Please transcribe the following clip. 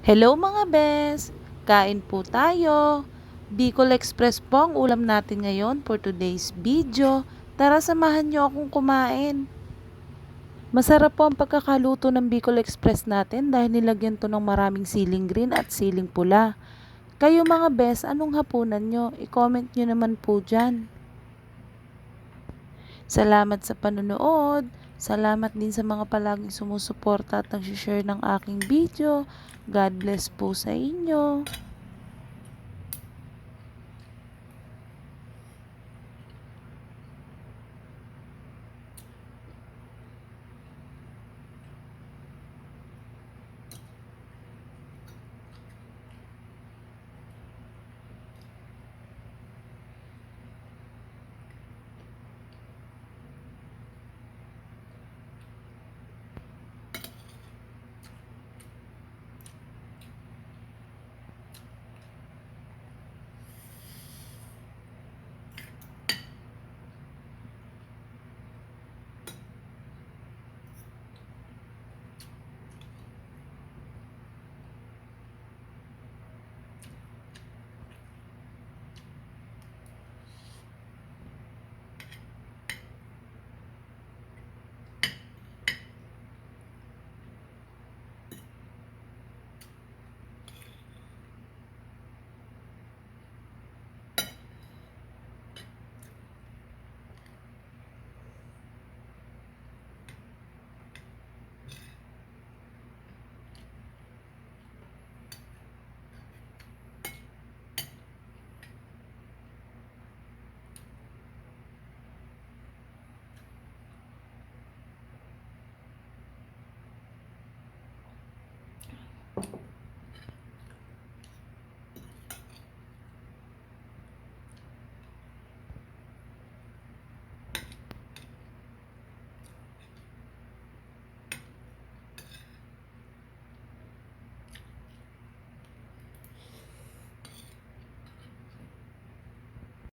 Hello mga bes! Kain po tayo! Bicol Express po ang ulam natin ngayon for today's video. Tara samahan niyo akong kumain. Masarap po ang pagkakaluto ng Bicol Express natin dahil nilagyan to ng maraming siling green at siling pula. Kayo mga bes, anong hapunan nyo? I-comment nyo naman po dyan. Salamat sa panonood. Salamat din sa mga palaging sumusuporta at nag-share ng aking video. God bless po sa inyo.